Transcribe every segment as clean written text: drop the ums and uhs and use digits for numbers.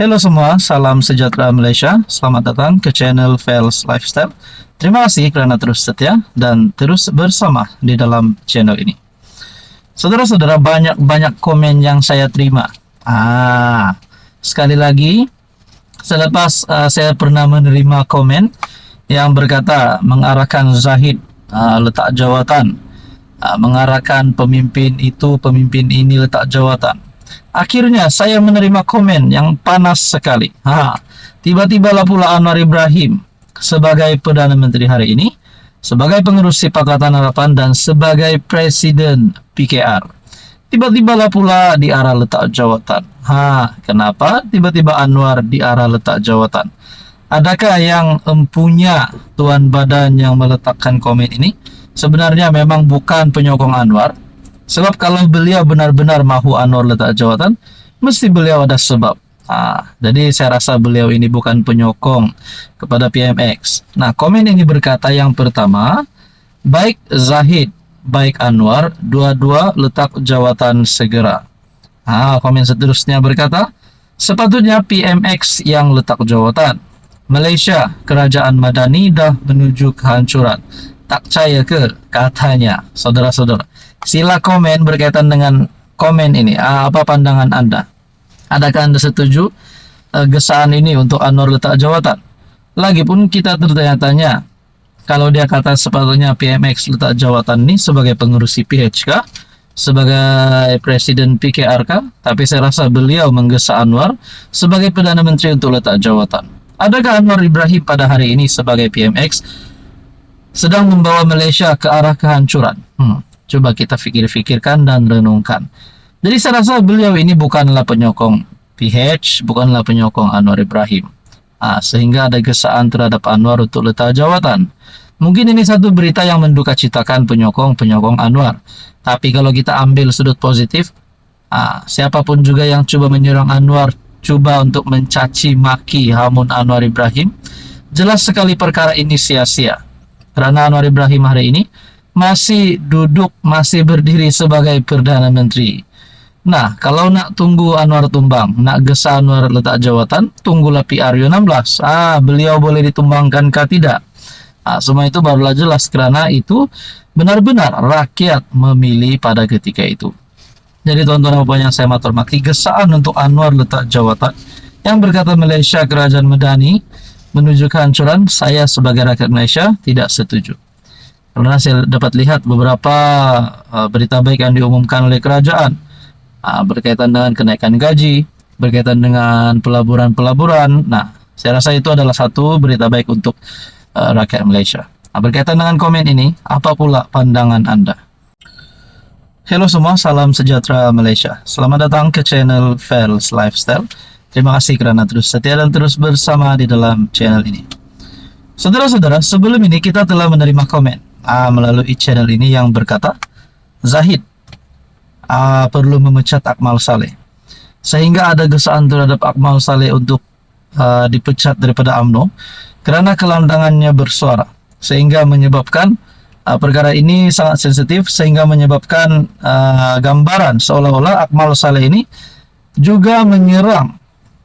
Halo semua, salam sejahtera Malaysia. Selamat datang ke channel Fels Lifestyle. Terima kasih kerana terus setia dan terus bersama di dalam channel ini. Saudara-saudara, banyak komen yang saya terima. Sekali lagi, selepas saya pernah menerima komen yang berkata mengarahkan Zahid letak jawatan, mengarahkan pemimpin itu, pemimpin ini letak jawatan. Akhirnya saya menerima komen yang panas sekali. Tiba-tibalah pula Anwar Ibrahim sebagai Perdana Menteri hari ini, sebagai pengurus Pakatan Harapan dan sebagai Presiden PKR. Tiba-tibalah pula di arah letak jawatan. Kenapa tiba-tiba Anwar di arah letak jawatan? Adakah yang empunya tuan badan yang meletakkan komen ini sebenarnya memang bukan penyokong Anwar? Sebab kalau beliau benar-benar mahu Anwar letak jawatan, mesti beliau ada sebab. Jadi saya rasa beliau ini bukan penyokong kepada PMX. Nah, komen ini berkata yang pertama, baik Zahid, baik Anwar, dua-dua letak jawatan segera. Komen seterusnya berkata, sepatutnya PMX yang letak jawatan. Malaysia, kerajaan madani dah menuju kehancuran. Tak percaya ke? Katanya, saudara-saudara. Sila komen berkaitan dengan komen ini. Apa pandangan Anda? Adakah Anda setuju gesaan ini untuk Anwar letak jawatan? Lagipun kita tertanya-tanya, kalau dia kata sepatutnya PMX letak jawatan ini sebagai pengurus PH kah? Sebagai Presiden PKR kah? Tapi saya rasa beliau menggesa Anwar sebagai Perdana Menteri untuk letak jawatan. Adakah Anwar Ibrahim pada hari ini sebagai PMX sedang membawa Malaysia ke arah kehancuran? Coba kita fikir-fikirkan dan renungkan. Jadi saya rasa beliau ini bukanlah penyokong PH, bukanlah penyokong Anwar Ibrahim. Sehingga ada gesaan terhadap Anwar untuk letak jawatan. Mungkin ini satu berita yang menduka citakan penyokong Anwar. Tapi kalau kita ambil sudut positif, siapapun juga yang coba menyerang Anwar, coba untuk mencaci maki hamun Anwar Ibrahim, jelas sekali perkara ini sia-sia. Karena Anwar Ibrahim hari ini masih duduk, masih berdiri sebagai Perdana Menteri. Nah, kalau nak tunggu Anwar tumbang, nak gesa Anwar letak jawatan, tunggulah PRU16. Beliau boleh ditumbangkan kah tidak? Semua itu barulah jelas, karena itu benar-benar rakyat memilih pada ketika itu. Jadi tuan-tuan dan puan yang saya hormati, gesaan untuk Anwar letak jawatan yang berkata Malaysia kerajaan madani menuju kehancuran, saya sebagai rakyat Malaysia tidak setuju. Karena saya dapat lihat beberapa berita baik yang diumumkan oleh kerajaan berkaitan dengan kenaikan gaji, berkaitan dengan pelaburan-pelaburan. Nah, saya rasa itu adalah satu berita baik untuk rakyat Malaysia. Berkaitan dengan komen ini, apa pula pandangan Anda? Halo semua, salam sejahtera Malaysia. Selamat datang ke channel Fels Lifestyle. Terima kasih kerana terus setia dan terus bersama di dalam channel ini. Saudara-saudara, sebelum ini kita telah menerima komen melalui channel ini yang berkata Zahid perlu memecat Akmal Saleh, sehingga ada gesaan terhadap Akmal Saleh untuk dipecat daripada UMNO kerana kelandangannya bersuara, sehingga menyebabkan perkara ini sangat sensitif, sehingga menyebabkan gambaran seolah-olah Akmal Saleh ini juga menyerang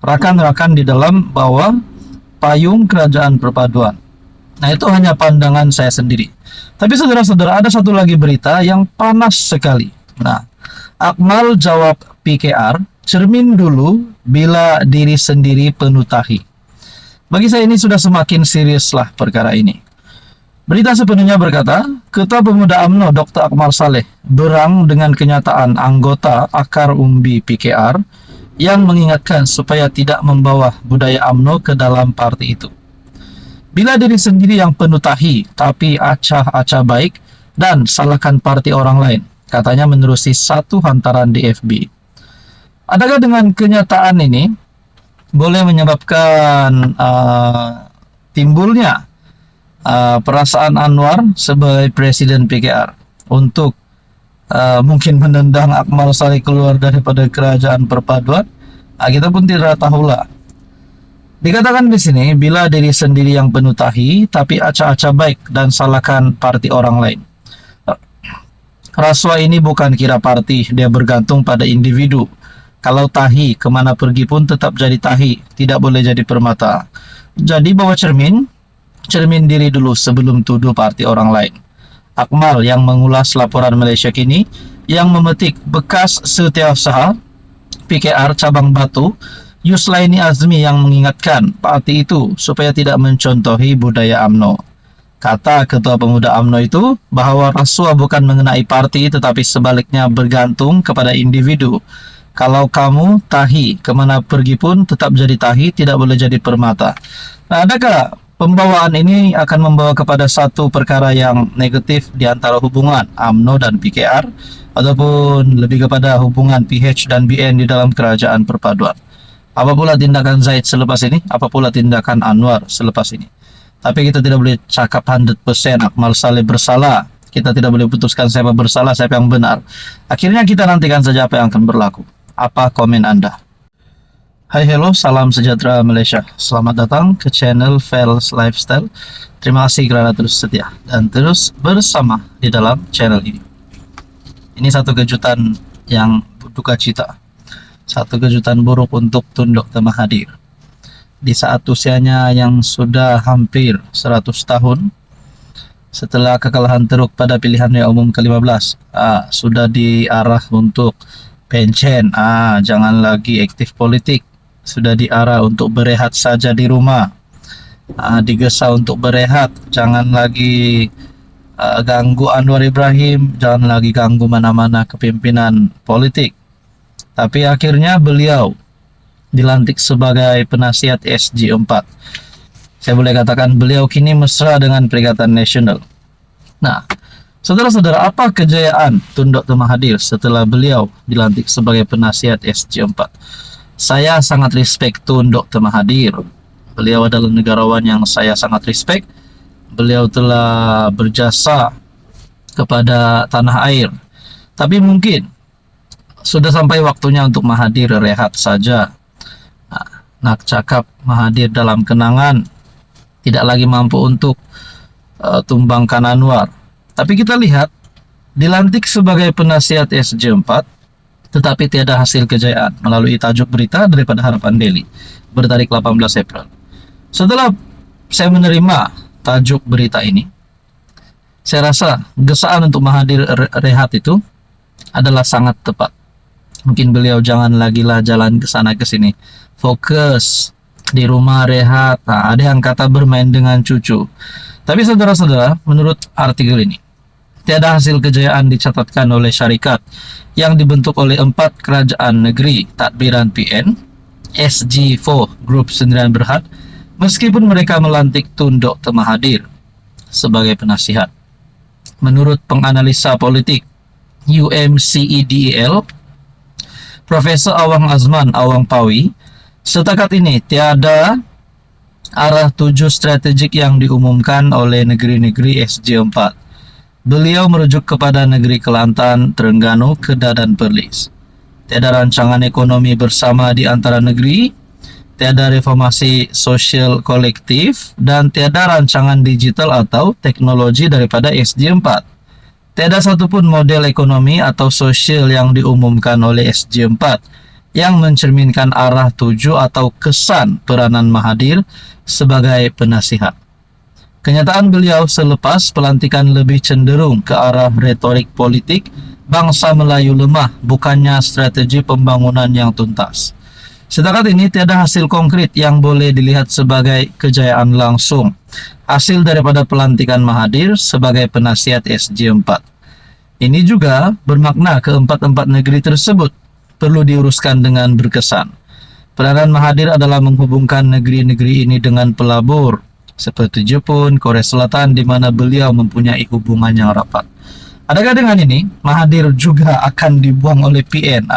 rakan-rakan di dalam bawah payung kerajaan perpaduan. Nah, itu hanya pandangan saya sendiri. Tapi saudara-saudara, ada satu lagi berita yang panas sekali. Nah, Akmal jawab PKR, cermin dulu bila diri sendiri penuh tahi. Bagi saya ini sudah semakin seriuslah perkara ini. Berita sepenuhnya berkata, Ketua Pemuda UMNO Dr. Akmal Saleh berang dengan kenyataan anggota akar umbi PKR yang mengingatkan supaya tidak membawa budaya UMNO ke dalam parti itu. Bila diri sendiri yang penuh tahi, tapi acah-acah baik dan salahkan parti orang lain, katanya menerusi satu hantaran di FB. Adakah dengan kenyataan ini boleh menyebabkan timbulnya perasaan Anwar sebagai Presiden PKR untuk mungkin menendang Akmal Saleh keluar daripada kerajaan perpaduan? Kita pun tidak tahulah. Dikatakan di sini, bila diri sendiri yang penuh tahi, tapi acah-acah baik dan salahkan parti orang lain. Rasuah ini bukan kira parti, dia bergantung pada individu. Kalau tahi, kemana pergi pun tetap jadi tahi, tidak boleh jadi permata. Jadi bawa cermin, cermin diri dulu sebelum tuduh parti orang lain. Akmal yang mengulas laporan Malaysia kini, yang memetik bekas setiausaha PKR Cabang Batu, Yuslaini Azmi yang mengingatkan parti itu supaya tidak mencontohi budaya UMNO. Kata Ketua Pemuda UMNO itu bahwa rasuah bukan mengenai parti tetapi sebaliknya bergantung kepada individu. Kalau kamu tahi, kemana pergi pun tetap jadi tahi, tidak boleh jadi permata. Nah, adakah pembawaan ini akan membawa kepada satu perkara yang negatif di antara hubungan UMNO dan PKR, ataupun lebih kepada hubungan PH dan BN di dalam kerajaan perpaduan? Apa pula tindakan Zaid selepas ini? Apa pula tindakan Anwar selepas ini? Tapi kita tidak boleh cakap 100% Akmal Saleh bersalah. Kita tidak boleh putuskan siapa bersalah, siapa yang benar. Akhirnya kita nantikan saja apa yang akan berlaku. Apa komen Anda? Hai, hello, salam sejahtera Malaysia. Selamat datang ke channel Fels Lifestyle. Terima kasih kerana terus setia dan terus bersama di dalam channel ini. Ini satu kejutan yang duka cita. Satu kejutan buruk untuk Tun Dr. Mahathir. Di saat usianya yang sudah hampir 100 tahun, setelah kekalahan teruk pada pilihan raya umum ke-15, sudah diarah untuk pensiun, jangan lagi aktif politik, sudah diarah untuk berehat saja di rumah, digesa untuk berehat, jangan lagi ganggu Anwar Ibrahim, jangan lagi ganggu mana-mana kepimpinan politik. Tapi akhirnya beliau dilantik sebagai penasihat SG4. Saya boleh katakan beliau kini mesra dengan Perikatan Nasional. Nah, saudara-saudara, apa kejayaan Tun Dr. Mahathir setelah beliau dilantik sebagai penasihat SG4? Saya sangat respect Tun Dr. Mahathir. Beliau adalah negarawan yang saya sangat respect. Beliau telah berjasa kepada tanah air. Tapi mungkin sudah sampai waktunya untuk Mahathir rehat saja. Nak cakap Mahathir dalam kenangan, tidak lagi mampu untuk tumbangkan Anwar. Tapi kita lihat, dilantik sebagai penasihat SG4, tetapi tiada hasil kejayaan melalui tajuk berita daripada Harapan Daily bertarik 18 April. Setelah saya menerima tajuk berita ini, saya rasa gesaan untuk Mahathir rehat itu adalah sangat tepat. Mungkin beliau jangan lagi lah jalan ke sana ke sini, fokus di rumah rehat. Ada yang kata bermain dengan cucu. Tapi saudara-saudara, menurut artikel ini, tiada hasil kejayaan dicatatkan oleh syarikat yang dibentuk oleh 4 kerajaan negeri tadbiran PN, SG4 Group Sendirian Berhad, meskipun mereka melantik Tun Dr. Mahathir sebagai penasihat. Menurut penganalisa politik UMCEDEL, Profesor Awang Azman Awang Pawi, setakat ini tiada arah tuju strategik yang diumumkan oleh negeri-negeri SG4. Beliau merujuk kepada negeri Kelantan, Terengganu, Kedah dan Perlis. Tiada rancangan ekonomi bersama di antara negeri, tiada reformasi sosial kolektif, dan tiada rancangan digital atau teknologi daripada SG4. Tiada satupun model ekonomi atau sosial yang diumumkan oleh SG4 yang mencerminkan arah tuju atau kesan peranan Mahathir sebagai penasihat. Kenyataan beliau selepas pelantikan lebih cenderung ke arah retorik politik bangsa Melayu lemah, bukannya strategi pembangunan yang tuntas. Setakat ini tiada hasil konkret yang boleh dilihat sebagai kejayaan langsung hasil daripada pelantikan Mahathir sebagai penasihat SG4. Ini juga bermakna keempat-empat negeri tersebut perlu diuruskan dengan berkesan. Peranan Mahathir adalah menghubungkan negeri-negeri ini dengan pelabur seperti Jepun, Korea Selatan, di mana beliau mempunyai hubungan yang rapat. Adakah dengan ini Mahathir juga akan dibuang oleh PN?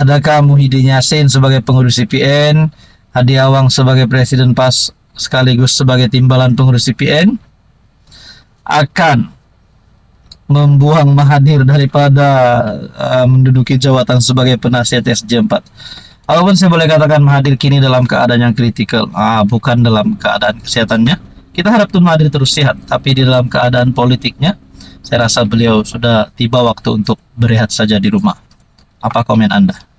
Adakah Muhyiddin Yassin sebagai pengurus PN, Hadi Awang sebagai presiden PAS sekaligus sebagai timbalan pengurus PN akan membuang Mahathir daripada menduduki jawatan sebagai penasihat SG4? Walaupun saya boleh katakan Mahathir kini dalam keadaan yang kritikal, bukan dalam keadaan kesehatannya. Kita harap Tun Mahathir terus sehat, tapi di dalam keadaan politiknya, saya rasa beliau sudah tiba waktu untuk berehat saja di rumah. Apa komen Anda?